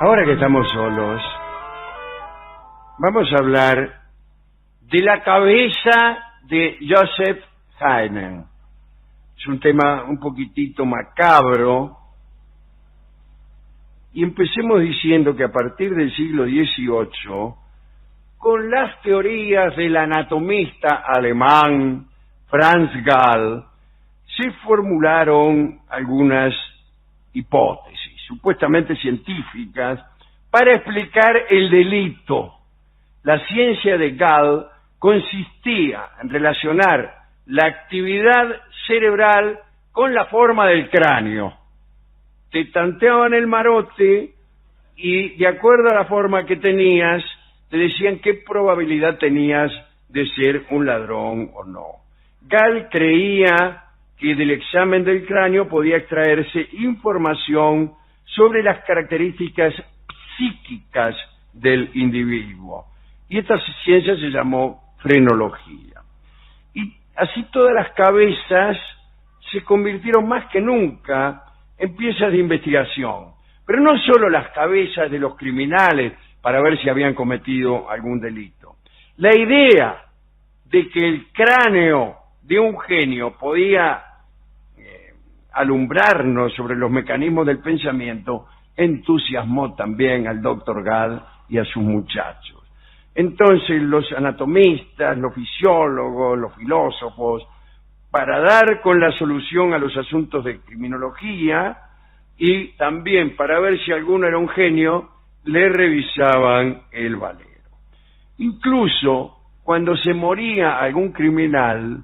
Ahora que estamos solos, vamos a hablar de la cabeza de Joseph Haydn. Es un tema un poquitito macabro. Y empecemos diciendo que a partir del siglo XVIII, con las teorías del anatomista alemán Franz Gall, se formularon algunas hipótesis, supuestamente científicas, para explicar el delito. La ciencia de Gall consistía en relacionar la actividad cerebral con la forma del cráneo. Te tanteaban el marote y de acuerdo a la forma que tenías, te decían qué probabilidad tenías de ser un ladrón o no. Gall creía que del examen del cráneo podía extraerse información sobre las características psíquicas del individuo. Y esta ciencia se llamó frenología. Y así todas las cabezas se convirtieron más que nunca en piezas de investigación. Pero no solo las cabezas de los criminales para ver si habían cometido algún delito. La idea de que el cráneo de un genio podía alumbrarnos sobre los mecanismos del pensamiento entusiasmó también al doctor Gall y a sus muchachos. Entonces los anatomistas, los fisiólogos, los filósofos, para dar con la solución a los asuntos de criminología y también para ver si alguno era un genio, le revisaban el valero. Incluso cuando se moría algún criminal,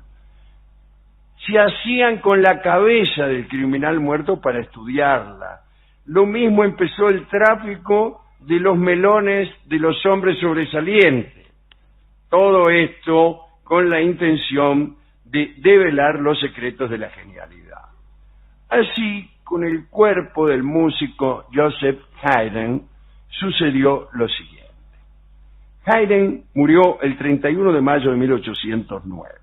se hacían con la cabeza del criminal muerto para estudiarla. Lo mismo empezó el tráfico de los melones de los hombres sobresalientes. Todo esto con la intención de develar los secretos de la genialidad. Así, con el cuerpo del músico Joseph Haydn, sucedió lo siguiente. Haydn murió el 31 de mayo de 1809.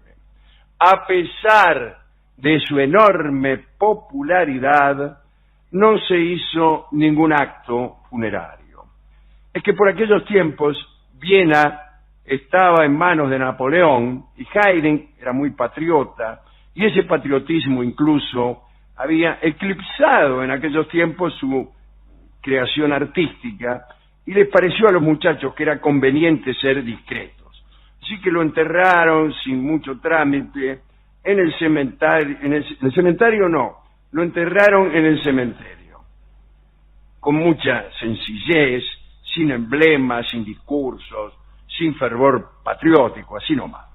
A pesar de su enorme popularidad, no se hizo ningún acto funerario. Es que por aquellos tiempos Viena estaba en manos de Napoleón y Haydn era muy patriota, y ese patriotismo incluso había eclipsado en aquellos tiempos su creación artística, y les pareció a los muchachos que era conveniente ser discretos. Así que lo enterraron sin mucho trámite en el cementerio, lo enterraron en el cementerio, con mucha sencillez, sin emblemas, sin discursos, sin fervor patriótico, así nomás.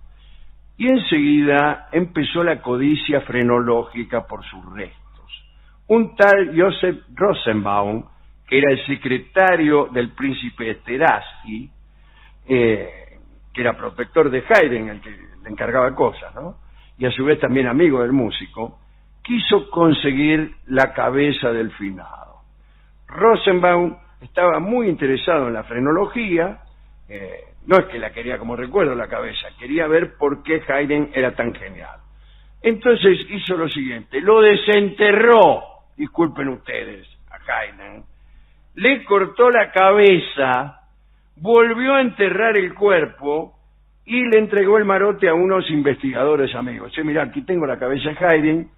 Y enseguida empezó la codicia frenológica por sus restos. Un tal Joseph Rosenbaum, que era el secretario del príncipe Esterházy, que era protector de Haydn, el que le encargaba cosas, ¿no? Y a su vez también amigo del músico, quiso conseguir la cabeza del finado. Rosenbaum estaba muy interesado en la frenología, no es que la quería como recuerdo la cabeza, quería ver por qué Haydn era tan genial. Entonces hizo lo siguiente, lo desenterró, disculpen ustedes, a Haydn, le cortó la cabeza, volvió a enterrar el cuerpo y le entregó el marote a unos investigadores amigos. Mirá, aquí tengo la cabeza de Haydn.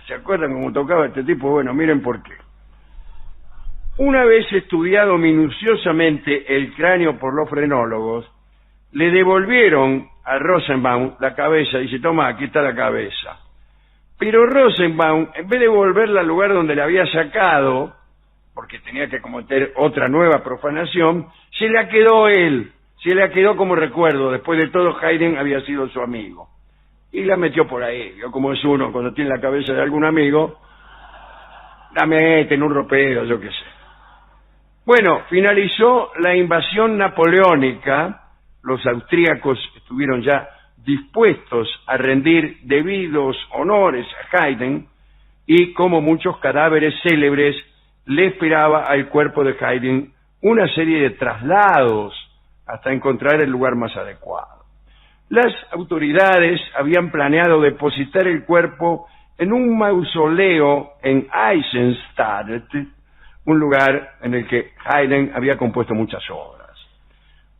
¿Se acuerdan cómo tocaba este tipo? Bueno, miren por qué. Una vez estudiado minuciosamente el cráneo por los frenólogos, le devolvieron a Rosenbaum la cabeza. Dice, toma, aquí está la cabeza. Pero Rosenbaum, en vez de volverla al lugar donde la había sacado, porque tenía que cometer otra nueva profanación, se la quedó él, se la quedó como recuerdo. Después de todo, Haydn había sido su amigo. Y la metió por ahí, ¿vio? Como es uno cuando tiene la cabeza de algún amigo, la mete en un ropero, yo qué sé. Bueno, finalizó la invasión napoleónica, los austríacos estuvieron ya dispuestos a rendir debidos honores a Haydn, y como muchos cadáveres célebres, le esperaba al cuerpo de Haydn una serie de traslados hasta encontrar el lugar más adecuado. Las autoridades habían planeado depositar el cuerpo en un mausoleo en Eisenstadt, un lugar en el que Haydn había compuesto muchas obras.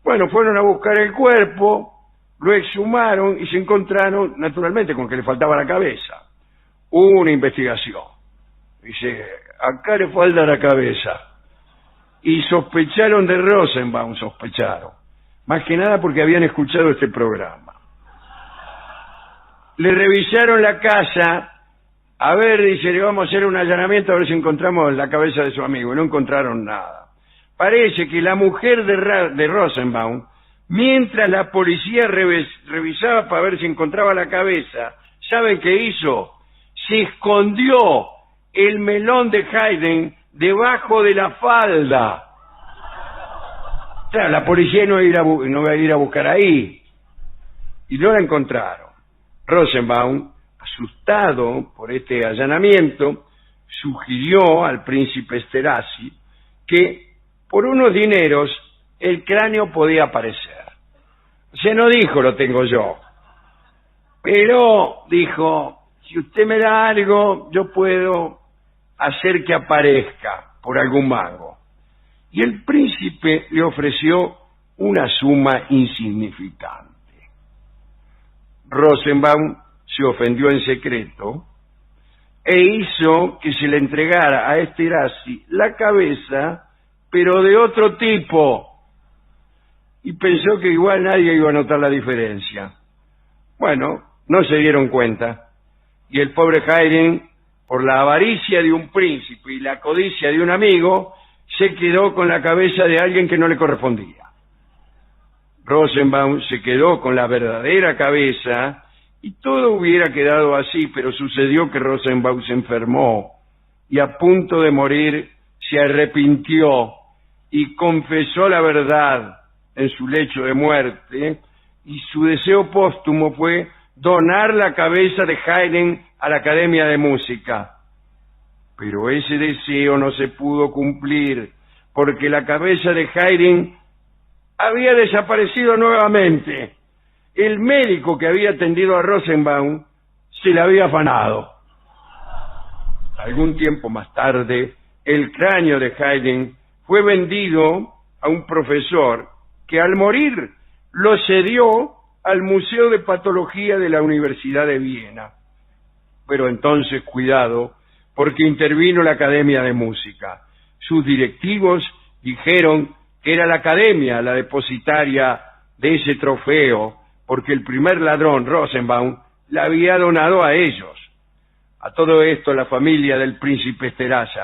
Bueno, fueron a buscar el cuerpo, lo exhumaron y se encontraron, naturalmente, con que le faltaba la cabeza. Hubo una investigación. Dice, acá le falta la cabeza. Y sospecharon de Rosenbaum, sospecharon. Más que nada porque habían escuchado este programa. Le revisaron la casa. A ver, dice, le vamos a hacer un allanamiento a ver si encontramos la cabeza de su amigo. Y no encontraron nada. Parece que la mujer de Rosenbaum, mientras la policía revisaba para ver si encontraba la cabeza, ¿saben qué hizo? Se escondió el melón de Haydn debajo de la falda. Claro, la policía no iba a ir a buscar ahí. Y no la encontraron. Rosenbaum, asustado por este allanamiento, sugirió al príncipe Esterházy que por unos dineros el cráneo podía aparecer. O sea, no dijo lo tengo yo, pero dijo, si usted me da algo, yo puedo hacer que aparezca por algún mago. Y el príncipe le ofreció una suma insignificante. Rosenbaum se ofendió en secreto e hizo que se le entregara a Esterházy la cabeza, pero de otro tipo, y pensó que igual nadie iba a notar la diferencia. Bueno, no se dieron cuenta, y el pobre Haydn, por la avaricia de un príncipe y la codicia de un amigo, se quedó con la cabeza de alguien que no le correspondía. Rosenbaum se quedó con la verdadera cabeza y todo hubiera quedado así, pero sucedió que Rosenbaum se enfermó y a punto de morir se arrepintió y confesó la verdad en su lecho de muerte, y su deseo póstumo fue donar la cabeza de Haydn a la Academia de Música. Pero ese deseo no se pudo cumplir, porque la cabeza de Haydn había desaparecido nuevamente. El médico que había atendido a Rosenbaum se la había afanado. Algún tiempo más tarde, el cráneo de Haydn fue vendido a un profesor que al morir lo cedió al Museo de Patología de la Universidad de Viena. Pero entonces, cuidado, porque intervino la Academia de Música. Sus directivos dijeron que era la Academia la depositaria de ese trofeo, porque el primer ladrón, Rosenbaum, la había donado a ellos. A todo esto, la familia del príncipe Esterházy,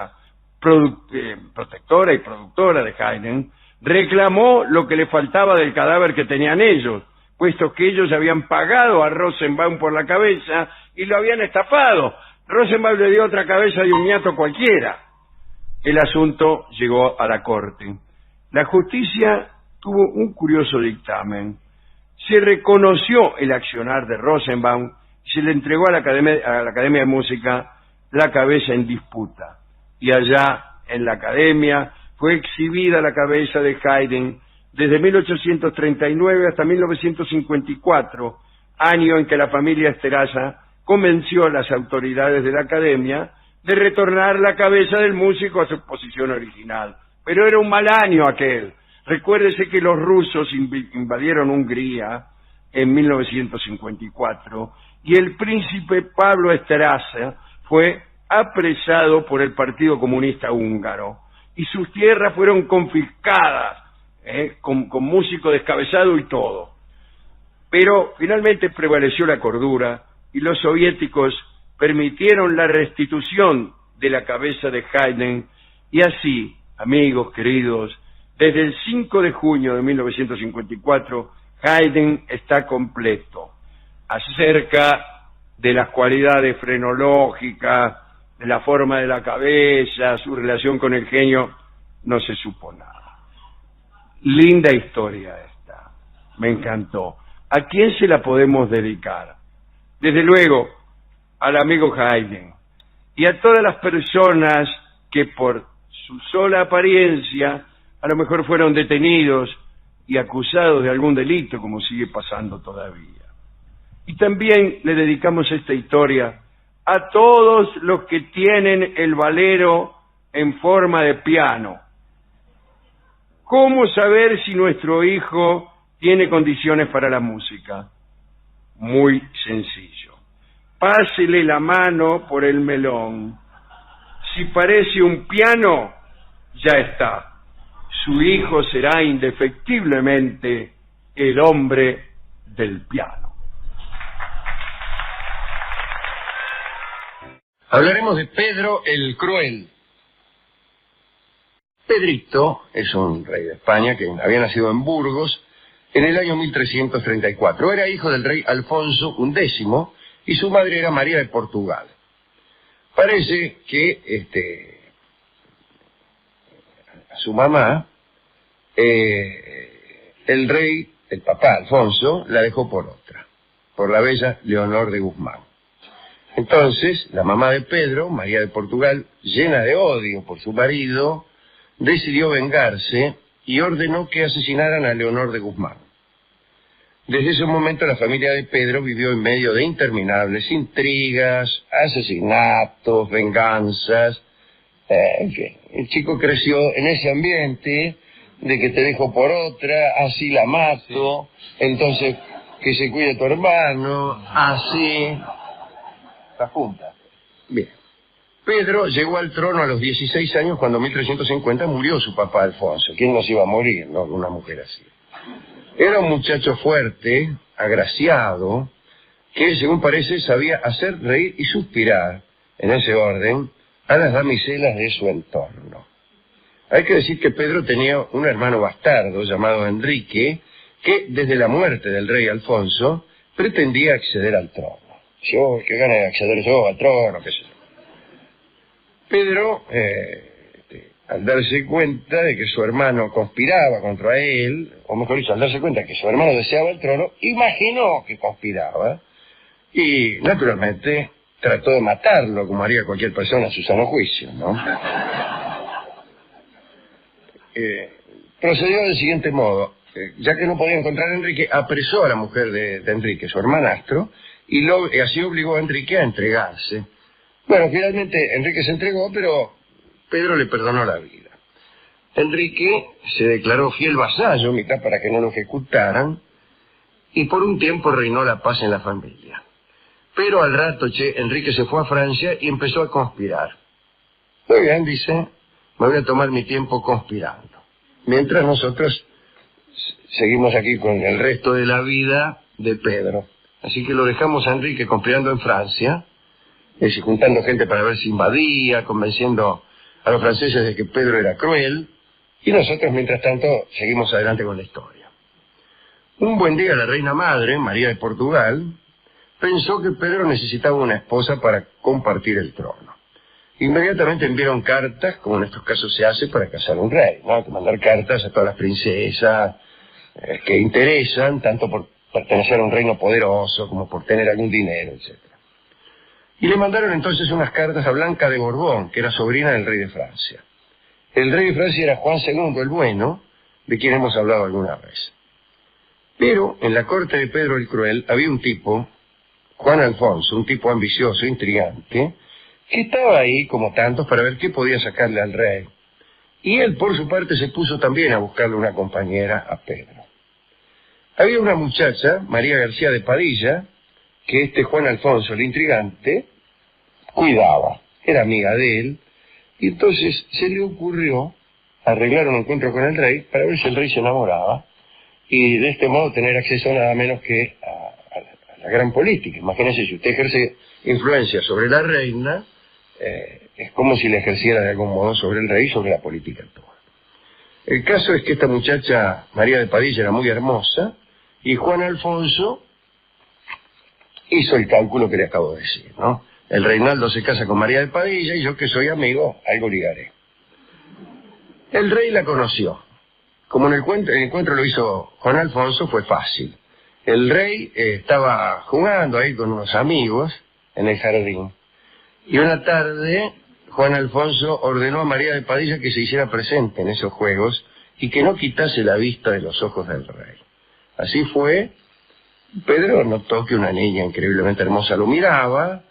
protectora y productora de Haydn, reclamó lo que le faltaba del cadáver que tenían ellos, puesto que ellos habían pagado a Rosenbaum por la cabeza y lo habían estafado. Rosenbaum le dio otra cabeza de un niato cualquiera. El asunto llegó a la corte. La justicia tuvo un curioso dictamen. Se reconoció el accionar de Rosenbaum y se le entregó a la Academia de Música la cabeza en disputa. Y allá, en la Academia, fue exhibida la cabeza de Haydn desde 1839 hasta 1954, año en que la familia Esterházy convenció a las autoridades de la Academia de retornar la cabeza del músico a su posición original. Pero era un mal año aquel. Recuérdese que los rusos invadieron Hungría en 1954 y el príncipe Pablo Esterházy fue apresado por el Partido Comunista Húngaro y sus tierras fueron confiscadas, con músico descabezado y todo. Pero finalmente prevaleció la cordura y los soviéticos permitieron la restitución de la cabeza de Haydn, y así, amigos queridos, desde el 5 de junio de 1954, Haydn está completo. Acerca de las cualidades frenológicas, de la forma de la cabeza, su relación con el genio, no se supo nada. Linda historia esta, me encantó. ¿A quién se la podemos dedicar? Desde luego, al amigo Haydn y a todas las personas que por su sola apariencia a lo mejor fueron detenidos y acusados de algún delito, como sigue pasando todavía. Y también le dedicamos esta historia a todos los que tienen el valero en forma de piano. ¿Cómo saber si nuestro hijo tiene condiciones para la música? Muy sencillo. Pásele la mano por el melón. Si parece un piano, ya está. Su hijo será indefectiblemente el hombre del piano. Hablaremos de Pedro el Cruel. Pedrito es un rey de España que había nacido en Burgos en el año 1334. Era hijo del rey Alfonso X y su madre era María de Portugal. Parece que a su mamá, el rey, el papá Alfonso, la dejó por otra, por la bella Leonor de Guzmán. Entonces, la mamá de Pedro, María de Portugal, llena de odio por su marido, decidió vengarse y ordenó que asesinaran a Leonor de Guzmán. Desde ese momento la familia de Pedro vivió en medio de interminables intrigas, asesinatos, venganzas. En fin, el chico creció en ese ambiente de que te dejo por otra, así la mato, entonces que se cuide tu hermano, así. La junta. Bien. Pedro llegó al trono a los 16 años cuando en 1350 murió su papá Alfonso. ¿Quién nos iba a morir, no? Una mujer así. Era un muchacho fuerte, agraciado, que según parece sabía hacer reír y suspirar, en ese orden, a las damiselas de su entorno. Hay que decir que Pedro tenía un hermano bastardo llamado Enrique, que desde la muerte del rey Alfonso pretendía acceder al trono. Yo, qué gana de acceder yo al trono, qué sé yo. Pedro, al darse cuenta de que su hermano conspiraba contra él, o mejor dicho, al darse cuenta que su hermano deseaba el trono, imaginó que conspiraba y, naturalmente, trató de matarlo, como haría cualquier persona a su sano juicio, ¿no? Procedió del siguiente modo. Ya que no podía encontrar a Enrique, apresó a la mujer de Enrique, su hermanastro, y así obligó a Enrique a entregarse. Bueno, finalmente Enrique se entregó, pero Pedro le perdonó la vida. Enrique se declaró fiel vasallo, mitad para que no lo ejecutaran, y por un tiempo reinó la paz en la familia. Pero al rato, Enrique se fue a Francia y empezó a conspirar. Muy bien, dice, me voy a tomar mi tiempo conspirando. Mientras nosotros seguimos aquí con el resto de la vida de Pedro. Así que lo dejamos a Enrique conspirando en Francia, juntando gente para ver si invadía, convenciendo a los franceses de que Pedro era cruel, y nosotros, mientras tanto, seguimos adelante con la historia. Un buen día la reina madre, María de Portugal, pensó que Pedro necesitaba una esposa para compartir el trono. Inmediatamente enviaron cartas, como en estos casos se hace para casar un rey, ¿no? Hay que mandar cartas a todas las princesas que interesan, tanto por pertenecer a un reino poderoso como por tener algún dinero, etc. Y le mandaron entonces unas cartas a Blanca de Borbón, que era sobrina del rey de Francia. El rey de Francia era Juan II el Bueno, de quien hemos hablado alguna vez. Pero en la corte de Pedro el Cruel había un tipo, Juan Alfonso, un tipo ambicioso, intrigante, que estaba ahí, como tantos, para ver qué podía sacarle al rey. Y él, por su parte, se puso también a buscarle una compañera a Pedro. Había una muchacha, María García de Padilla, que Juan Alfonso, el intrigante, cuidaba, era amiga de él, y entonces se le ocurrió arreglar un encuentro con el rey para ver si el rey se enamoraba, y de este modo tener acceso nada menos que a la gran política. Imagínense, si usted ejerce influencia sobre la reina, es como si le ejerciera de algún modo sobre el rey y sobre la política actual. El caso es que esta muchacha, María de Padilla, era muy hermosa, y Juan Alfonso hizo el cálculo que le acabo de decir, ¿no? El Reinaldo se casa con María de Padilla y yo, que soy amigo, algo ligaré. El rey la conoció. Como en el encuentro lo hizo Juan Alfonso, fue fácil. El rey estaba jugando ahí con unos amigos en el jardín. Y una tarde, Juan Alfonso ordenó a María de Padilla que se hiciera presente en esos juegos y que no quitase la vista de los ojos del rey. Así fue. Pedro notó que una niña increíblemente hermosa lo miraba.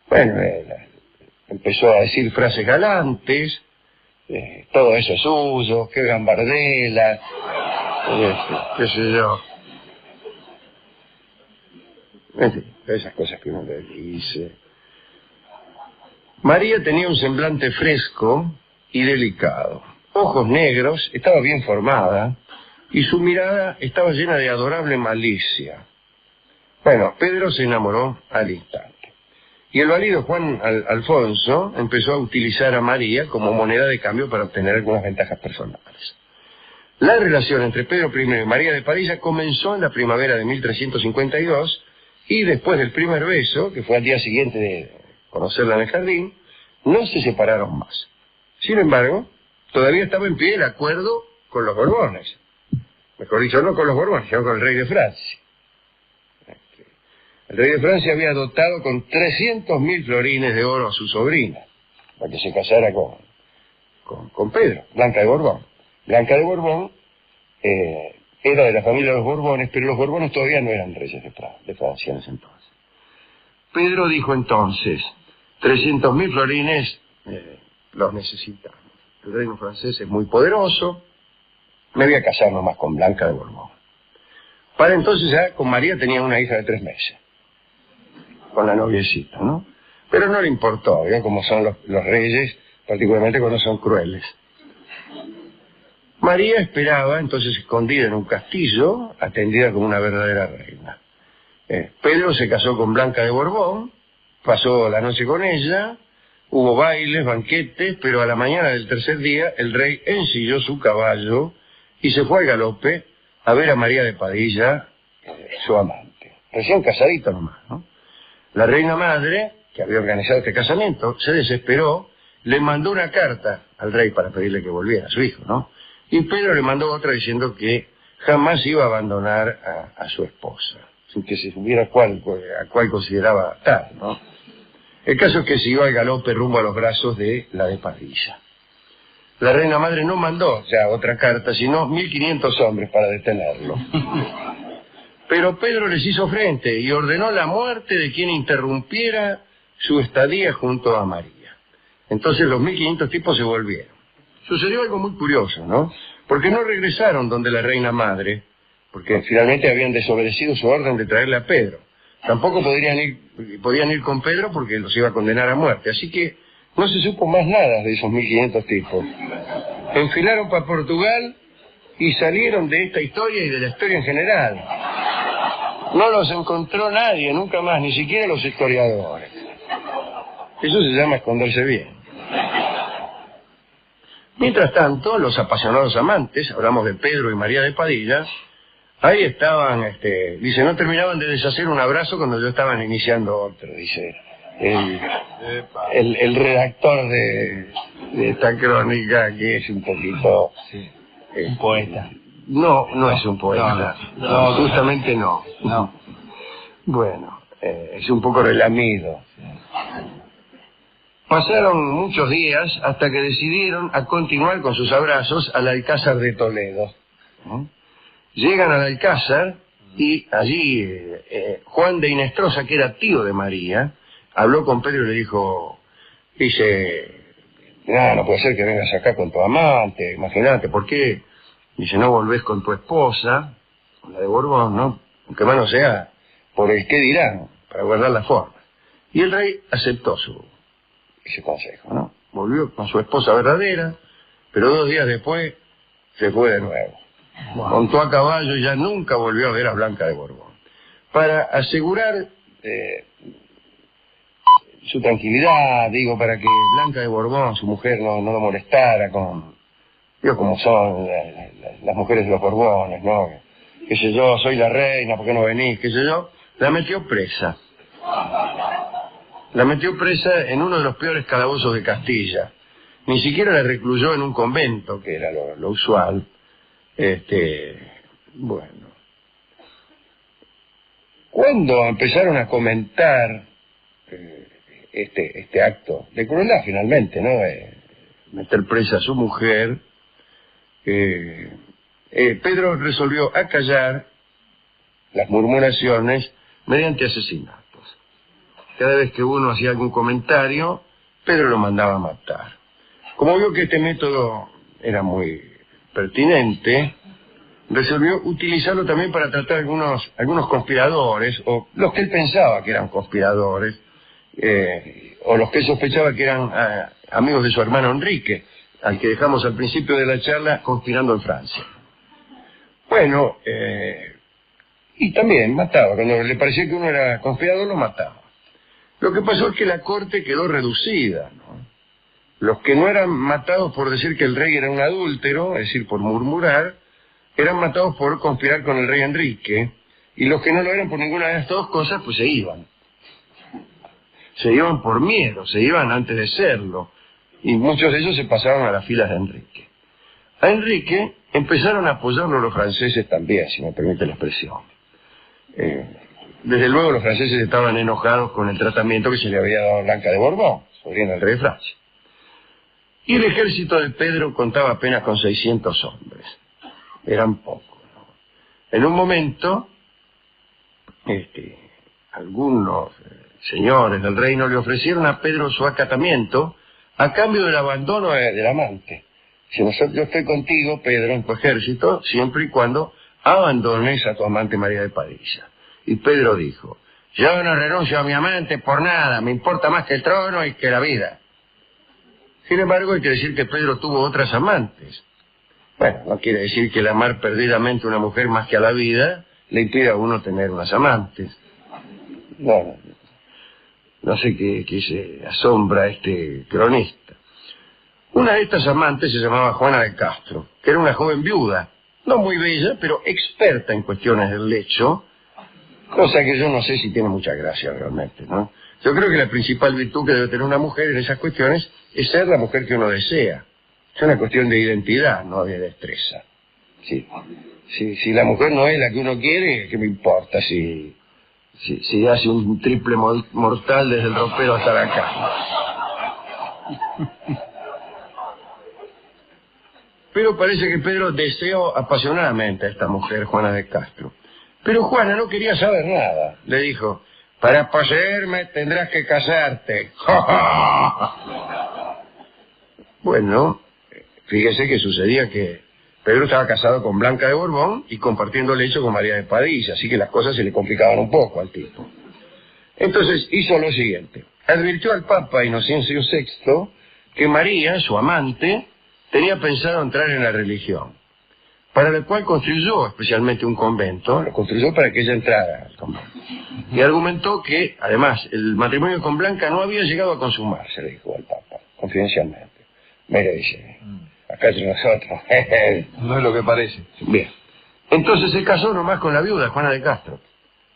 La empezó a decir frases galantes, todo eso es suyo, qué gambardela, qué sé yo. En fin, esas cosas que uno le dice. María tenía un semblante fresco y delicado, ojos negros, estaba bien formada y su mirada estaba llena de adorable malicia. Bueno, Pedro se enamoró al instante. Y el valido Juan Alfonso empezó a utilizar a María como moneda de cambio para obtener algunas ventajas personales. La relación entre Pedro I y María de Padilla comenzó en la primavera de 1352 y después del primer beso, que fue al día siguiente de conocerla en el jardín, no se separaron más. Sin embargo, todavía estaba en pie el acuerdo con los Borbones. Mejor dicho, no con los Borbones, sino con el rey de Francia. El rey de Francia había dotado con 300.000 florines de oro a su sobrina, para que se casara con Pedro, Blanca de Borbón. Blanca de Borbón era de la familia de los Borbones, pero los Borbones todavía no eran reyes de Francia en ese entonces. Pedro dijo entonces, 300.000 florines los necesitamos. El reino francés es muy poderoso, me voy a casar nomás con Blanca de Borbón. Para entonces ya con María tenía una hija de 3 meses, con la noviecita, ¿no? Pero no le importó, ¿bien? Como son los reyes, particularmente cuando son crueles. María esperaba, entonces escondida en un castillo, atendida como una verdadera reina. Pedro se casó con Blanca de Borbón, pasó la noche con ella, hubo bailes, banquetes, pero a la mañana del tercer día el rey ensilló su caballo y se fue al galope a ver a María de Padilla, su amante. Recién casadito nomás, ¿no? La reina madre, que había organizado este casamiento, se desesperó, le mandó una carta al rey para pedirle que volviera a su hijo, ¿no? Y Pedro le mandó otra diciendo que jamás iba a abandonar a su esposa, sin que se supiera a cuál consideraba tal, ¿no? El caso es que siguió al galope rumbo a los brazos de la de Padilla. La reina madre no mandó ya otra carta, sino 1.500 hombres para detenerlo. Pero Pedro les hizo frente y ordenó la muerte de quien interrumpiera su estadía junto a María. Entonces los 1.500 tipos se volvieron. Sucedió algo muy curioso, ¿no? Porque no regresaron donde la reina madre, porque finalmente habían desobedecido su orden de traerle a Pedro. Tampoco podían ir con Pedro porque los iba a condenar a muerte. Así que no se supo más nada de esos 1.500 tipos. Enfilaron para Portugal y salieron de esta historia y de la historia en general. No los encontró nadie, nunca más, ni siquiera los historiadores. Eso se llama esconderse bien. Mientras tanto, los apasionados amantes, hablamos de Pedro y María de Padilla, ahí estaban, dice, no terminaban de deshacer un abrazo cuando yo estaban iniciando otro, dice el redactor de esta crónica, que es un poquito... Sí. Un poeta. No es un poeta. No, justamente no. Bueno, es un poco relamido. Pasaron muchos días hasta que decidieron a continuar con sus abrazos al Alcázar de Toledo. Llegan al Alcázar y allí Juan de Hinestrosa, que era tío de María, habló con Pedro y le dijo, no puede ser que vengas acá con tu amante, imagínate, ¿por qué? Dice, no volvés con tu esposa, con la de Borbón, ¿no? Aunque más no sea por el qué dirán, para guardar la forma. Y el rey aceptó ese consejo, ¿no? Volvió con su esposa verdadera, pero 2 días después se fue de nuevo. Wow. Montó a caballo y ya nunca volvió a ver a Blanca de Borbón. Para asegurar su tranquilidad, para que Blanca de Borbón, su mujer, no lo molestara con... como son las mujeres de los Borbones, ¿no? Qué sé yo, soy la reina, ¿por qué no venís? Qué sé yo. La metió presa. La metió presa en uno de los peores calabozos de Castilla. Ni siquiera la recluyó en un convento, que era lo usual. Bueno. Cuando empezaron a comentar este acto de crueldad, finalmente, ¿no? Meter presa a su mujer, Pedro resolvió acallar las murmuraciones mediante asesinatos. Cada vez que uno hacía algún comentario, Pedro lo mandaba a matar. Como vio que este método era muy pertinente, resolvió utilizarlo también para tratar algunos conspiradores, o los que él pensaba que eran conspiradores, o los que él sospechaba que eran amigos de su hermano Enrique, al que dejamos al principio de la charla conspirando en Francia. Bueno, y también mataba, cuando le parecía que uno era conspirador lo mataba. Lo que pasó es que la corte quedó reducida, ¿no? Los que no eran matados por decir que el rey era un adúltero, es decir, por murmurar, eran matados por conspirar con el rey Enrique, y los que no lo eran por ninguna de estas dos cosas, pues se iban. Se iban por miedo, se iban antes de serlo, y muchos de ellos se pasaron a las filas de Enrique. A Enrique empezaron a apoyarlo los franceses también, si me permite la expresión. Desde luego los franceses estaban enojados con el tratamiento que se le había dado a Blanca de Borbón, sobrina del rey de Francia. Y el ejército de Pedro contaba apenas con 600 hombres. Eran pocos, ¿no? En un momento, algunos señores del reino le ofrecieron a Pedro su acatamiento a cambio del abandono del amante. Si yo estoy contigo, Pedro, en tu ejército, siempre y cuando abandones a tu amante María de Padilla. Y Pedro dijo: yo no renuncio a mi amante por nada, me importa más que el trono y que la vida. Sin embargo, hay que decir que Pedro tuvo otras amantes. Bueno, no quiere decir que el amar perdidamente a una mujer más que a la vida le impide a uno tener unas amantes. No sé qué se asombra este cronista. Una de estas amantes se llamaba Juana de Castro, que era una joven viuda, no muy bella, pero experta en cuestiones del lecho, cosa que yo no sé si tiene mucha gracia realmente, ¿no? Yo creo que la principal virtud que debe tener una mujer en esas cuestiones es ser la mujer que uno desea. Es una cuestión de identidad, no de destreza. Sí. Si la mujer no es la que uno quiere, ¿qué me importa si hace un triple mortal desde el ropero hasta la cama? Pero parece que Pedro deseó apasionadamente a esta mujer, Juana de Castro. Pero Juana no quería saber nada. Le dijo: para poseerme tendrás que casarte. Bueno, fíjese que sucedía que Pedro estaba casado con Blanca de Borbón y compartiendo lecho con María de Padilla, así que las cosas se le complicaban un poco al tipo. Entonces hizo lo siguiente: advirtió al Papa Inocencio VI que María, su amante, tenía pensado entrar en la religión, para la cual construyó especialmente un convento. Lo construyó para que ella entrara al convento. Y argumentó que, además, el matrimonio con Blanca no había llegado a consumarse, le dijo al Papa, confidencialmente. Mire, dice, acá entre nosotros. No es lo que parece. Bien. Entonces se casó nomás con la viuda, Juana de Castro.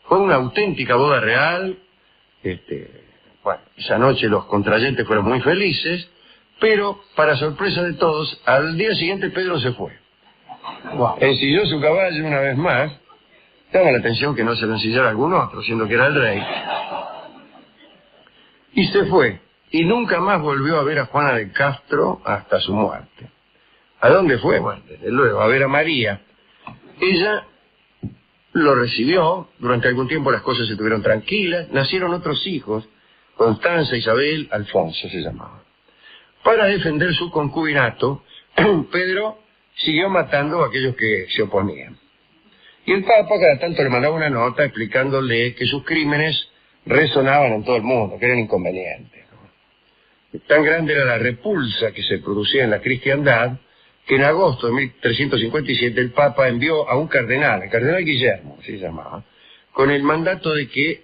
Fue una auténtica boda real. Bueno, esa noche los contrayentes fueron muy felices, pero, para sorpresa de todos, al día siguiente Pedro se fue. Wow. Ensilló su caballo una vez más. Llama la atención que no se lo ensillara algún otro, siendo que era el rey. Y se fue. Y nunca más volvió a ver a Juana de Castro hasta su muerte. ¿A dónde fue? Bueno, desde luego, a ver a María. Ella lo recibió. Durante algún tiempo las cosas se tuvieron tranquilas. Nacieron otros hijos. Constanza, Isabel, Alfonso se llamaban. Para defender su concubinato, Pedro siguió matando a aquellos que se oponían. Y el Papa cada tanto le mandaba una nota explicándole que sus crímenes resonaban en todo el mundo, que eran inconvenientes, ¿no? Tan grande era la repulsa que se producía en la cristiandad, que en agosto de 1357 el Papa envió a un cardenal, el cardenal Guillermo, se llamaba, con el mandato de que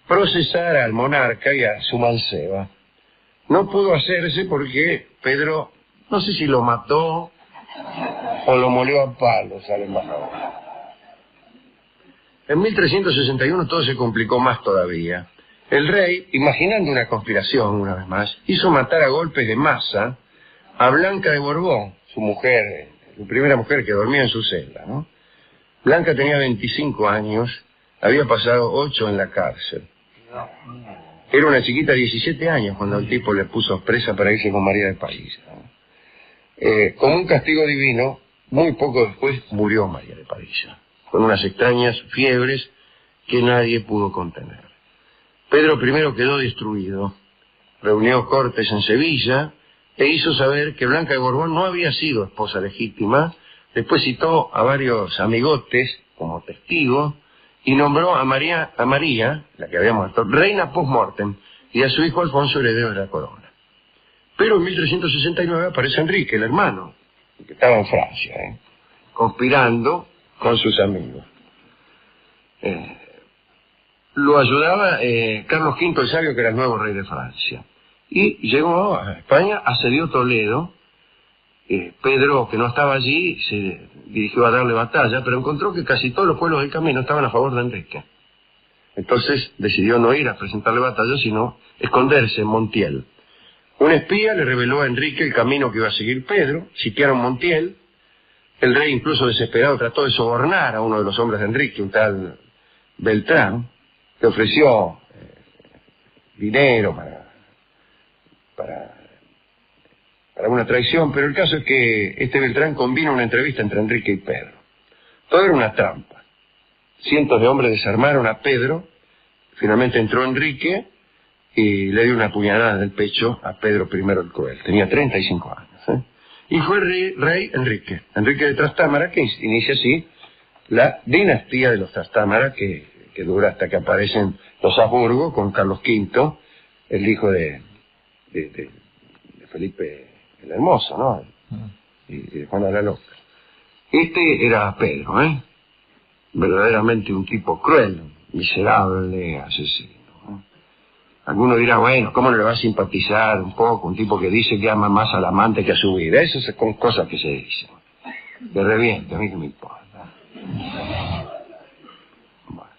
procesara al monarca y a su manceba. No pudo hacerse porque Pedro, no sé si lo mató o lo molió a palos al embajador. En 1361 todo se complicó más todavía. El rey, imaginando una conspiración una vez más, hizo matar a golpes de masa a Blanca de Borbón, su mujer, su primera mujer que dormía en su celda, ¿no? Blanca tenía 25 años, había pasado 8 en la cárcel. Era una chiquita de 17 años cuando el tipo le puso presa para irse con María de Padilla, ¿no? Como un castigo divino, muy poco después murió María de Padilla, con unas extrañas fiebres que nadie pudo contener. Pedro I quedó destruido, reunió cortes en Sevilla e hizo saber que Blanca de Borbón no había sido esposa legítima. Después citó a varios amigotes como testigos y nombró a María, la que habíamos visto, reina post-mortem, y a su hijo Alfonso heredero de la corona. Pero en 1369 aparece Enrique, el hermano, que estaba en Francia, conspirando con sus amigos. Lo ayudaba Carlos V el Sabio, que era el nuevo rey de Francia. Y llegó a España, asedió Toledo. Pedro, que no estaba allí, se dirigió a darle batalla, pero encontró que casi todos los pueblos del camino estaban a favor de Enrique. Entonces decidió no ir a presentarle batalla, sino esconderse en Montiel. Un espía le reveló a Enrique el camino que iba a seguir Pedro, sitiaron Montiel. El rey, incluso desesperado, trató de sobornar a uno de los hombres de Enrique, un tal Beltrán, que ofreció dinero para una traición, pero el caso es que este Beltrán convino una entrevista entre Enrique y Pedro. Todo era una trampa. Cientos de hombres desarmaron a Pedro, finalmente entró Enrique y le dio una puñalada en el pecho a Pedro I el Cruel. Tenía 35 años. Y fue rey Enrique de Trastámara, que inicia así la dinastía de los Trastámara, que dura hasta que aparecen los Habsburgo con Carlos V, el hijo de Felipe el Hermoso, ¿no? Y de Juana la Loca. Este era Pedro, verdaderamente un tipo cruel, miserable, asesino. Alguno dirá, bueno, ¿cómo no le va a simpatizar un poco un tipo que dice que ama más al amante que a su vida? Esas son cosas que se dicen. Que reviente, a mí que me importa. Bueno.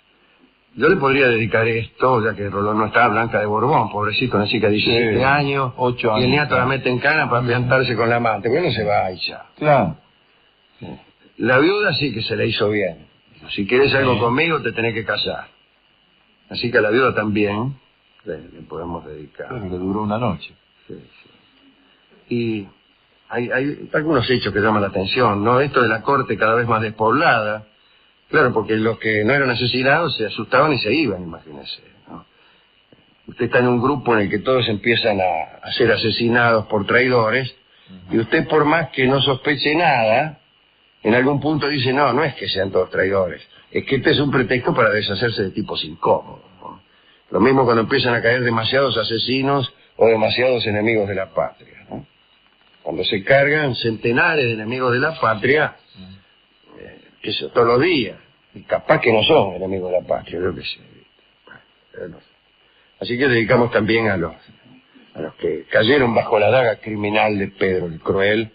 Yo le podría dedicar esto, ya que Rolón no está, Blanca de Borbón, pobrecito, una chica de 17 años, 8 años, y el nieto la mete en cana para piantarse con la amante, porque no se va y ya. Claro. La viuda sí que se le hizo bien. Si quieres algo conmigo, te tenés que casar. Así que a la viuda también le podemos dedicar. Pero que duró una noche. Sí. Y hay algunos hechos que llaman la atención, ¿no? Esto de la corte cada vez más despoblada. Claro, porque los que no eran asesinados se asustaban y se iban, imagínese, ¿no? Usted está en un grupo en el que todos empiezan a ser asesinados por traidores, y usted, por más que no sospeche nada, en algún punto dice, no es que sean todos traidores, es que este es un pretexto para deshacerse de tipos incómodos, ¿no? Lo mismo cuando empiezan a caer demasiados asesinos o demasiados enemigos de la patria, ¿no? Cuando se cargan centenares de enemigos de la patria, eso todos los días, y capaz que no son enemigos de la patria, yo que sé. No sé. Así que dedicamos también a los que cayeron bajo la daga criminal de Pedro el Cruel.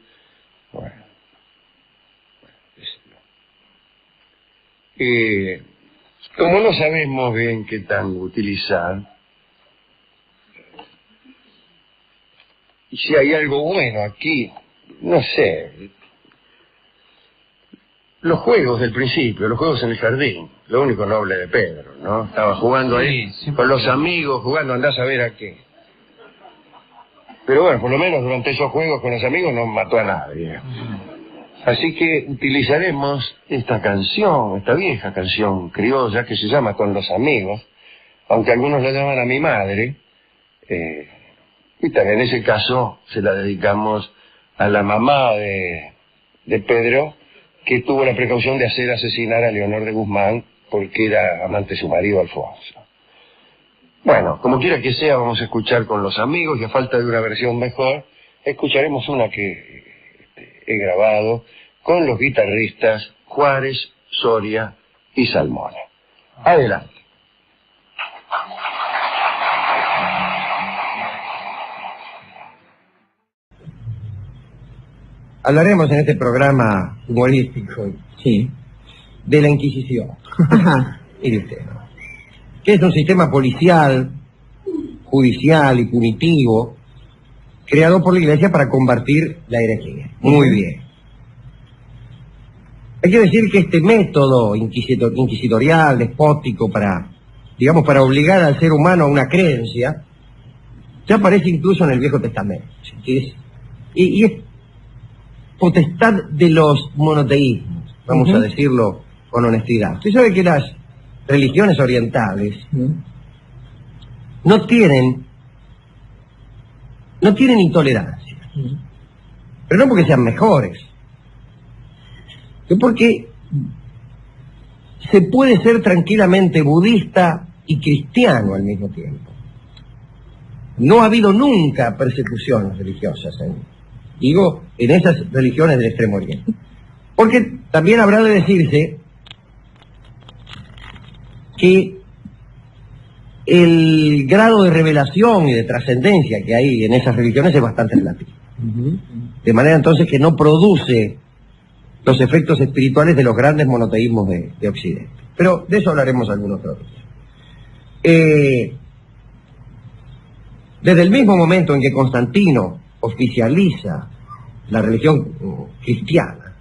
Como no sabemos bien qué tan utilizar, y si hay algo bueno aquí, no sé, los juegos del principio, los juegos en el jardín, lo único noble de Pedro, ¿no? Estaba jugando ahí con los amigos, jugando, andás a ver a qué. Pero bueno, por lo menos durante esos juegos con los amigos no mató a nadie. Así que utilizaremos esta canción, esta vieja canción criolla que se llama Con los amigos, aunque algunos la llaman A mi madre, y también en ese caso se la dedicamos a la mamá de Pedro, que tuvo la precaución de hacer asesinar a Leonor de Guzmán porque era amante de su marido Alfonso. Bueno, como quiera que sea, vamos a escuchar Con los amigos, y a falta de una versión mejor, escucharemos una que he grabado con los guitarristas Juárez, Soria y Salmona. Adelante. Hablaremos en este programa humorístico, sí, de la Inquisición. Mire usted, ¿no? Que es un sistema policial, judicial y punitivo creado por la Iglesia para combatir la herejía. Muy bien. Hay que decir que este método inquisitorial, despótico, para obligar al ser humano a una creencia, ya aparece incluso en el Viejo Testamento. ¿Sí? Y es potestad de los monoteísmos, vamos a decirlo con honestidad. Usted sabe que las religiones orientales no tienen no tienen intolerancia. Pero no porque sean mejores, sino porque se puede ser tranquilamente budista y cristiano al mismo tiempo. No ha habido nunca persecuciones religiosas en esas religiones del Extremo Oriente. Porque también habrá de decirse que el grado de revelación y de trascendencia que hay en esas religiones es bastante relativo. De manera entonces que no produce los efectos espirituales de los grandes monoteísmos de Occidente. Pero de eso hablaremos algún otro día. Desde el mismo momento en que Constantino oficializa la religión cristiana,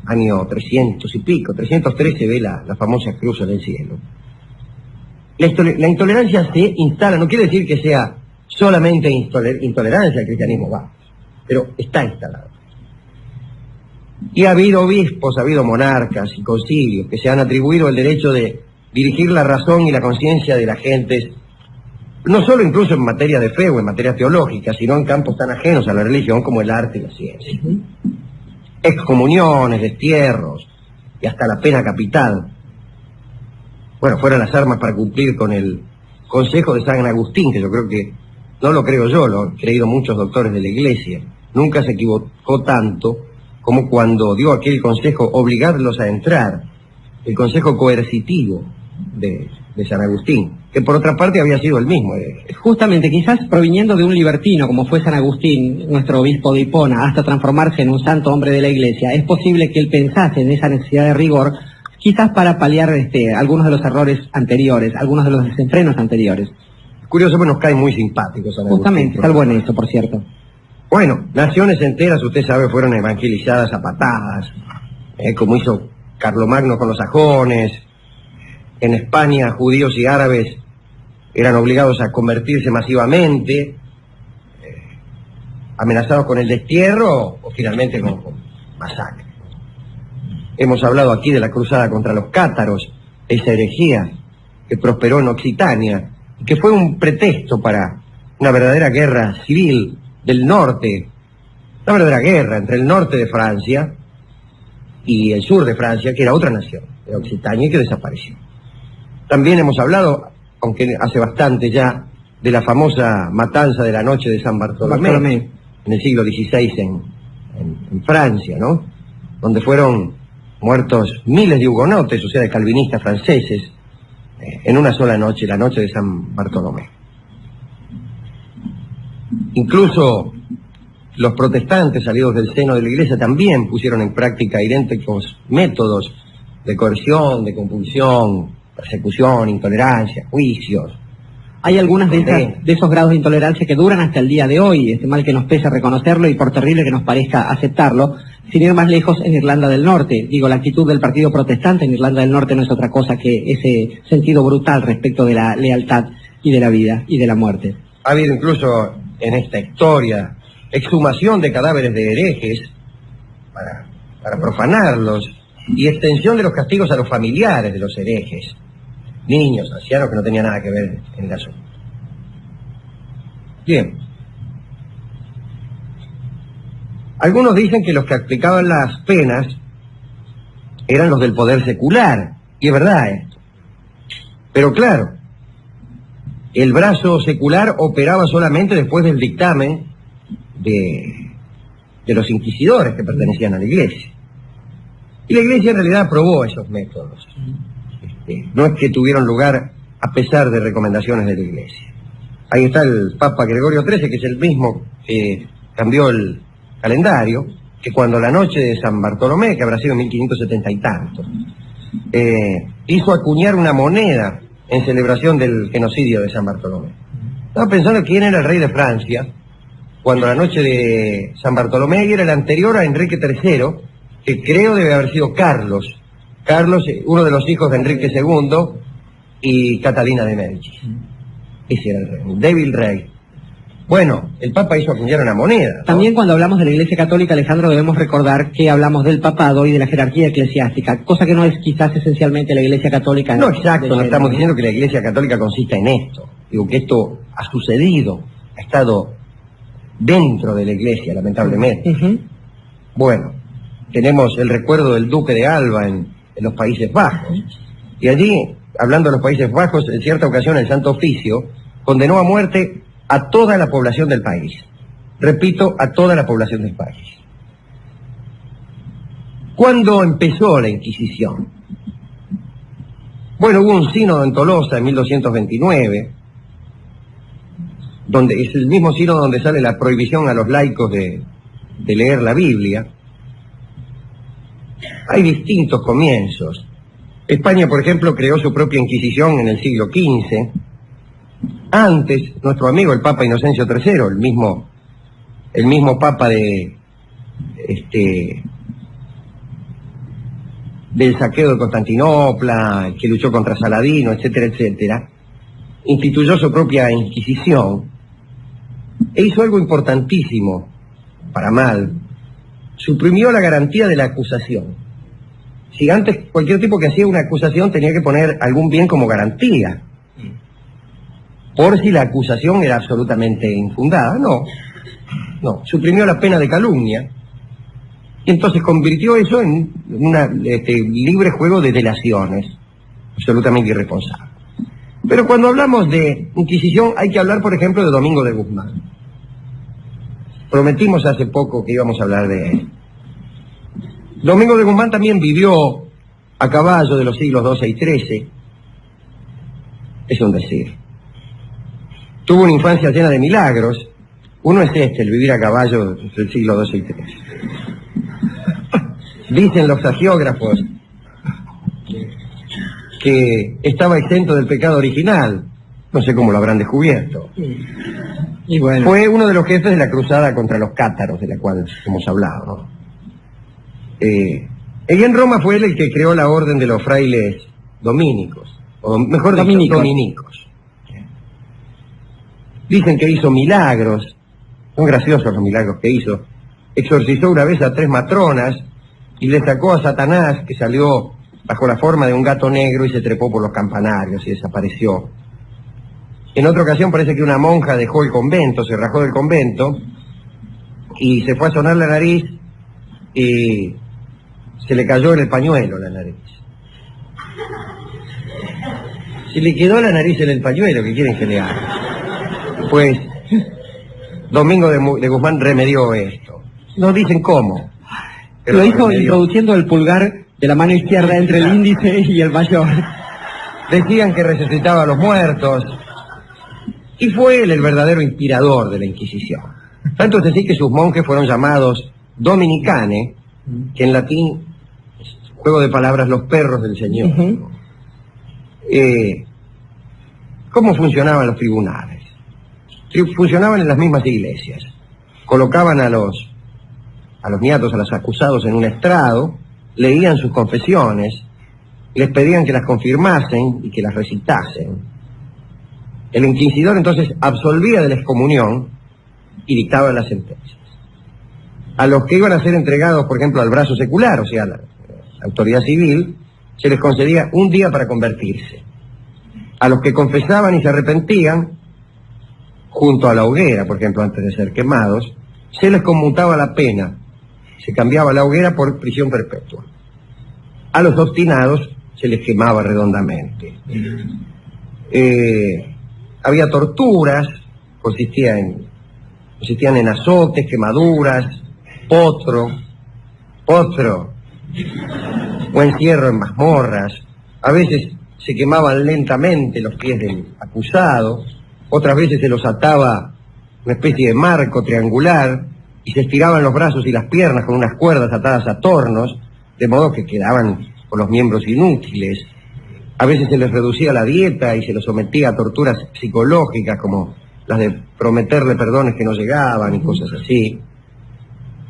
año 300 y pico, 313 ve la famosa cruz en el cielo, la intolerancia se instala. No quiere decir que sea solamente intolerancia al cristianismo, pero está instalado. Y ha habido obispos, ha habido monarcas y concilios que se han atribuido el derecho de dirigir la razón y la conciencia de las gentes, no solo incluso en materia de fe o en materia teológica, sino en campos tan ajenos a la religión como el arte y la ciencia. Excomuniones, destierros y hasta la pena capital. Bueno, fueron las armas para cumplir con el consejo de San Agustín, que yo creo que, no lo creo yo, lo han creído muchos doctores de la Iglesia. Nunca se equivocó tanto como cuando dio aquel consejo, obligarlos a entrar, el consejo coercitivo de San Agustín, que por otra parte había sido el mismo. Justamente, quizás proviniendo de un libertino como fue San Agustín, nuestro obispo de Hipona, hasta transformarse en un santo hombre de la Iglesia, es posible que él pensase en esa necesidad de rigor, quizás para paliar algunos de los errores anteriores, algunos de los desenfrenos anteriores. Curioso, pues nos cae muy simpático San Agustín. Justamente, salvo en eso, por cierto. Bueno, naciones enteras, usted sabe, fueron evangelizadas a patadas, como hizo Carlomagno con los sajones. En España, judíos y árabes eran obligados a convertirse masivamente, amenazados con el destierro o finalmente con masacre. Hemos hablado aquí de la cruzada contra los cátaros, esa herejía que prosperó en Occitania, y que fue un pretexto para una verdadera guerra civil del norte, una verdadera guerra entre el norte de Francia y el sur de Francia, que era otra nación, de Occitania, y que desapareció. También hemos hablado, aunque hace bastante ya, de la famosa matanza de la noche de San Bartolomé, en el siglo XVI en Francia, ¿no? Donde fueron muertos miles de hugonotes, o sea, de calvinistas franceses, en una sola noche, la noche de San Bartolomé. Incluso los protestantes salidos del seno de la Iglesia también pusieron en práctica idénticos métodos de coerción, de compulsión, persecución, intolerancia, juicios. Hay algunas de esos grados de intolerancia que duran hasta el día de hoy, es mal que nos pese reconocerlo y por terrible que nos parezca aceptarlo. Sin ir más lejos, en Irlanda del Norte, la actitud del partido protestante en Irlanda del Norte no es otra cosa que ese sentido brutal respecto de la lealtad y de la vida y de la muerte. Ha habido incluso en esta historia exhumación de cadáveres de herejes para profanarlos y extensión de los castigos a los familiares de los herejes, niños, ancianos que no tenían nada que ver en el asunto. Bien. Algunos dicen que los que aplicaban las penas eran los del poder secular, y es verdad esto. Pero claro, el brazo secular operaba solamente después del dictamen de los inquisidores que pertenecían a la Iglesia. Y la Iglesia en realidad aprobó esos métodos. No es que tuvieron lugar a pesar de recomendaciones de la Iglesia. Ahí está el Papa Gregorio XIII, que es el mismo que cambió el calendario, que cuando la noche de San Bartolomé, que habrá sido en 1570 y tantos, hizo acuñar una moneda en celebración del genocidio de San Bartolomé. Estaba pensando quién era el rey de Francia, cuando la noche de San Bartolomé era el anterior a Enrique III, que creo debe haber sido Carlos, uno de los hijos de Enrique II y Catalina de Médicis. Ese era el rey, el débil rey. Bueno, el Papa hizo acuñar una moneda, ¿no? También cuando hablamos de la Iglesia Católica, Alejandro, debemos recordar que hablamos del papado y de la jerarquía eclesiástica, cosa que no es quizás esencialmente la Iglesia Católica. No, exacto, no estamos diciendo que la Iglesia Católica consista en esto. Digo que esto ha sucedido, ha estado dentro de la iglesia, lamentablemente. Bueno, tenemos el recuerdo del duque de Alba en los Países Bajos, y allí, hablando de los Países Bajos, en cierta ocasión el Santo Oficio condenó a muerte a toda la población del país. Repito, a toda la población del país. ¿Cuándo empezó la Inquisición? Bueno, hubo un sínodo en Tolosa en 1229, donde es el mismo sínodo donde sale la prohibición a los laicos de leer la Biblia. Hay distintos comienzos. España, por ejemplo, creó su propia Inquisición en el siglo XV. Antes, nuestro amigo el Papa Inocencio III, el mismo Papa del saqueo de Constantinopla, que luchó contra Saladino, etcétera, etcétera, instituyó su propia Inquisición e hizo algo importantísimo, para mal, suprimió la garantía de la acusación. Si antes cualquier tipo que hacía una acusación tenía que poner algún bien como garantía, por si la acusación era absolutamente infundada, no, suprimió la pena de calumnia, y entonces convirtió eso en un libre juego de delaciones, absolutamente irresponsable. Pero cuando hablamos de Inquisición hay que hablar, por ejemplo, de Domingo de Guzmán. Prometimos hace poco que íbamos a hablar de él. Domingo de Guzmán también vivió a caballo de los siglos XII y XIII. Es un decir. Tuvo una infancia llena de milagros. Uno es el vivir a caballo del siglo XII y XIII. Dicen los hagiógrafos que estaba exento del pecado original. No sé cómo lo habrán descubierto. Y bueno, fue uno de los jefes de la cruzada contra los cátaros, de la cual hemos hablado, ¿no? Y en Roma fue él el que creó la orden de los frailes dominicos, o mejor dicho, dominicos. Dicen que hizo milagros, son graciosos los milagros que hizo. Exorcizó una vez a 3 matronas y le sacó a Satanás, que salió bajo la forma de un gato negro y se trepó por los campanarios y desapareció. En otra ocasión parece que una monja dejó el convento, se rajó del convento y se fue a sonar la nariz y se le cayó en el pañuelo la nariz. Se le quedó la nariz en el pañuelo, ¿qué quieren que le haga? Pues Domingo de Guzmán remedió esto. No dicen cómo. Lo hizo introduciendo el pulgar de la mano izquierda entre el índice y el mayor. Decían que resucitaba a los muertos. Y fue él el verdadero inspirador de la Inquisición. Tanto es decir que sus monjes fueron llamados dominicane, que en latín, juego de palabras, los perros del Señor. ¿Cómo funcionaban los tribunales? Funcionaban en las mismas iglesias. Colocaban a los niatos, a los acusados en un estrado, leían sus confesiones, les pedían que las confirmasen y que las recitasen. El inquisidor entonces absolvía de la excomunión y dictaba las sentencias. A los que iban a ser entregados, por ejemplo, al brazo secular, o sea, a la autoridad civil, se les concedía un día para convertirse. A los que confesaban y se arrepentían, junto a la hoguera, por ejemplo, antes de ser quemados, se les conmutaba la pena, se cambiaba la hoguera por prisión perpetua. A los obstinados se les quemaba redondamente. Había torturas, consistían en azotes, quemaduras, potro, o encierro en mazmorras. A veces se quemaban lentamente los pies del acusado, otras veces se los ataba una especie de marco triangular y se estiraban los brazos y las piernas con unas cuerdas atadas a tornos, de modo que quedaban con los miembros inútiles. A veces se les reducía la dieta y se los sometía a torturas psicológicas como las de prometerle perdones que no llegaban y cosas así.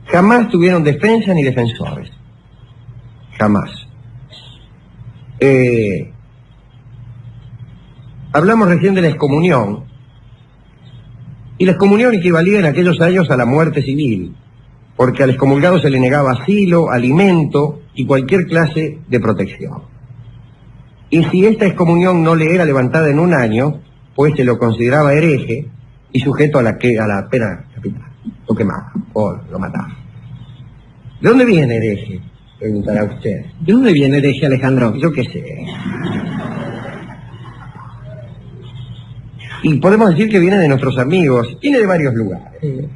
Jamás tuvieron defensa ni defensores. Jamás. Hablamos recién de la excomunión. Y la excomunión equivalía en aquellos años a la muerte civil, porque al excomulgado se le negaba asilo, alimento y cualquier clase de protección. Y si esta excomunión no le era levantada en un año, pues se lo consideraba hereje y sujeto a la pena capital. lo quemaba o lo mataba. ¿De dónde viene hereje? Preguntará usted. ¿De dónde viene hereje, Alejandro? Yo qué sé. Y podemos decir que viene de nuestros amigos, viene de varios lugares.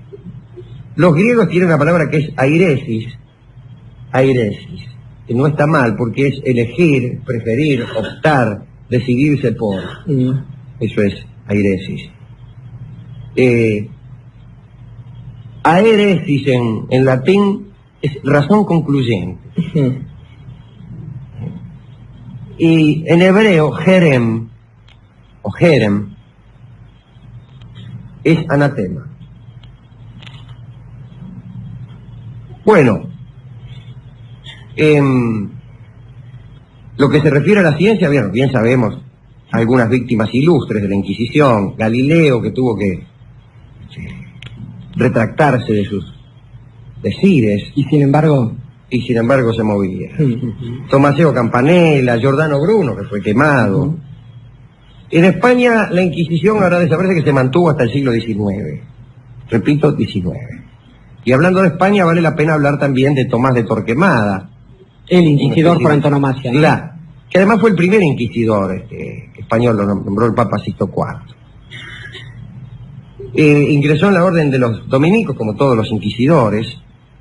Los griegos tienen una palabra que es airesis, que no está mal porque es elegir, preferir, optar, decidirse por. Eso es airesis. Aeresis en latín es razón concluyente. Y en hebreo, jerem, o jerem, es anatema. Bueno, lo que se refiere a la ciencia, bien sabemos algunas víctimas ilustres de la Inquisición, Galileo, que tuvo que retractarse de sus decires, y sin embargo se movía. Tomaseo Campanella, Giordano Bruno, que fue quemado. En España la Inquisición, ahora desaparece, que se mantuvo hasta el siglo XIX. Repito, XIX. Y hablando de España, vale la pena hablar también de Tomás de Torquemada. El inquisidor por antonomasia, ¿no? Claro, que además fue el primer inquisidor español, lo nombró el Papa Sixto IV. Ingresó en la orden de los dominicos, como todos los inquisidores,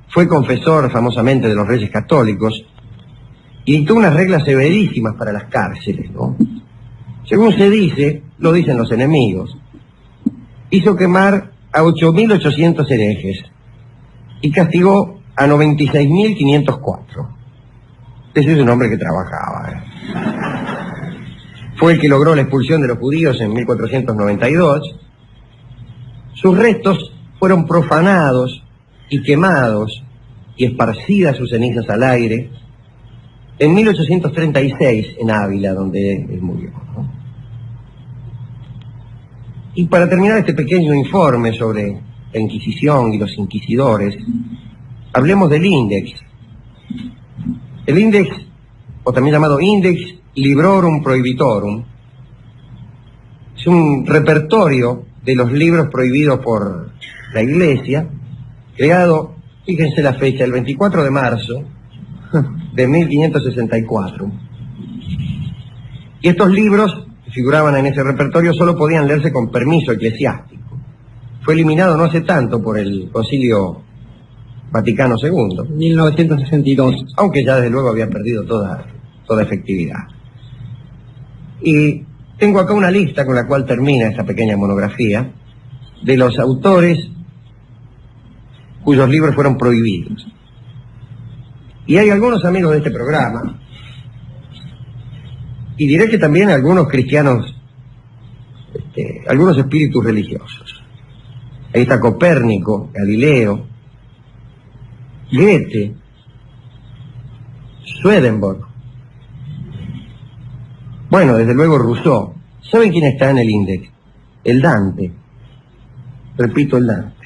fue confesor famosamente de los Reyes Católicos, y dictó unas reglas severísimas para las cárceles, ¿no? Según se dice, lo dicen los enemigos, hizo quemar a 8.800 herejes y castigó a 96.504. Ese es un hombre que trabajaba. Fue el que logró la expulsión de los judíos en 1492. Sus restos fueron profanados y quemados y esparcidas sus cenizas al aire en 1836 en Ávila, donde él murió, ¿no? Y para terminar este pequeño informe sobre la Inquisición y los inquisidores, hablemos del Index. El Index, o también llamado Index Librorum Prohibitorum, es un repertorio de los libros prohibidos por la Iglesia, creado, fíjense la fecha, el 24 de marzo de 1564. Y estos libros que figuraban en ese repertorio solo podían leerse con permiso eclesiástico. Fue eliminado no hace tanto por el Concilio Vaticano II. 1962. Aunque ya desde luego había perdido toda efectividad. Y tengo acá una lista con la cual termina esta pequeña monografía de los autores cuyos libros fueron prohibidos. Y hay algunos amigos de este programa, y diré que también algunos cristianos, algunos espíritus religiosos. Ahí está Copérnico, Galileo, Goethe, Swedenborg. Bueno, desde luego Rousseau. ¿Saben quién está en el Index? El Dante. Repito, el Dante.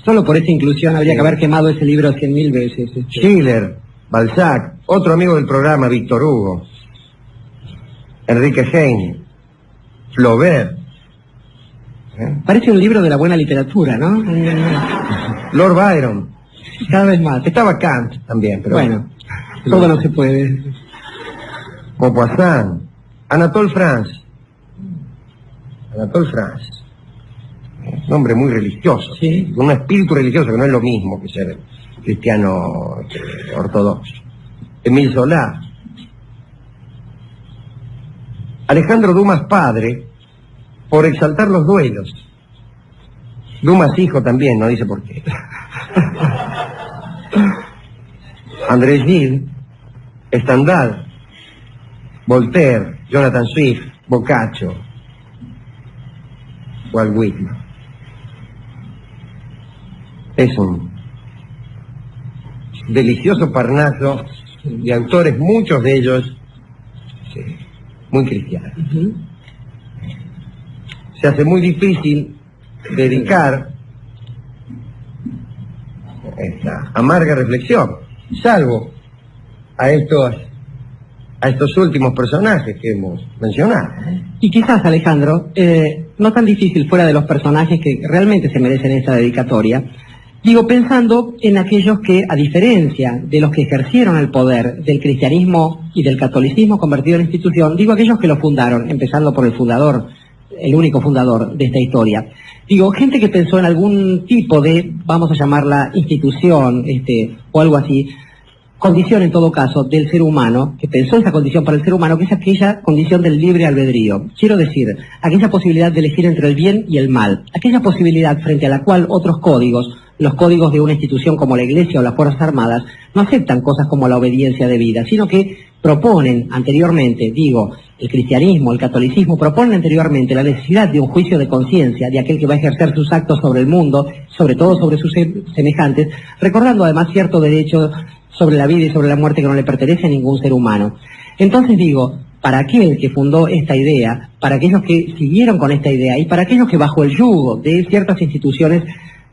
Solo por esa inclusión habría que haber quemado ese libro 100.000 veces. Schiller, Balzac, otro amigo del programa, Víctor Hugo, Enrique Heine, Flaubert. Parece un libro de la buena literatura, ¿no? Lord Byron. Cada vez más. Estaba Kant también, pero... Bueno, todo no se puede. Maupassant, Anatole France. Un hombre muy religioso, sí, con un espíritu religioso que no es lo mismo que ser cristiano ortodoxo. Émile Zola. Alejandro Dumas padre, por exaltar los duelos. Dumas hijo también, no dice por qué. André Gide, Stendhal, Voltaire, Jonathan Swift, Boccaccio, Walt Whitman. Es un delicioso parnaso de autores, muchos de ellos muy cristianos. Se hace muy difícil dedicar esta amarga reflexión, salvo a estos últimos personajes que hemos mencionado. Y quizás, Alejandro, no tan difícil fuera de los personajes que realmente se merecen esta dedicatoria, Digo, pensando en aquellos que, a diferencia de los que ejercieron el poder del cristianismo y del catolicismo convertido en institución, digo aquellos que lo fundaron, empezando por el fundador, el único fundador de esta historia. Digo, gente que pensó en algún tipo de, vamos a llamarla institución, o algo así, condición en todo caso del ser humano, que pensó esa condición para el ser humano, que es aquella condición del libre albedrío. Quiero decir, aquella posibilidad de elegir entre el bien y el mal, aquella posibilidad frente a la cual otros códigos, los códigos de una institución como la Iglesia o las Fuerzas Armadas, no aceptan cosas como la obediencia debida, sino que proponen anteriormente, digo, el cristianismo, el catolicismo, proponen anteriormente la necesidad de un juicio de conciencia de aquel que va a ejercer sus actos sobre el mundo, sobre todo sobre sus semejantes, recordando además cierto derecho sobre la vida y sobre la muerte que no le pertenece a ningún ser humano. Entonces digo, para aquel que fundó esta idea, para aquellos que siguieron con esta idea y para aquellos que bajo el yugo de ciertas instituciones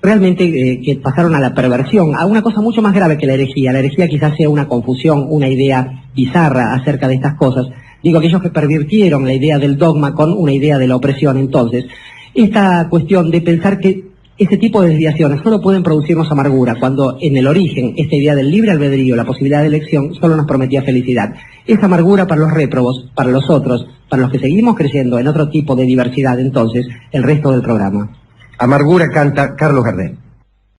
realmente que pasaron a la perversión, a una cosa mucho más grave que la herejía quizás sea una confusión, una idea bizarra acerca de estas cosas, digo aquellos que pervirtieron la idea del dogma con una idea de la opresión. Entonces, esta cuestión de pensar que ese tipo de desviaciones solo pueden producirnos amargura, cuando en el origen esta idea del libre albedrío, la posibilidad de elección, solo nos prometía felicidad. Esa amargura para los réprobos, para los otros, para los que seguimos creciendo en otro tipo de diversidad, entonces, el resto del programa. Amargura canta Carlos Gardel.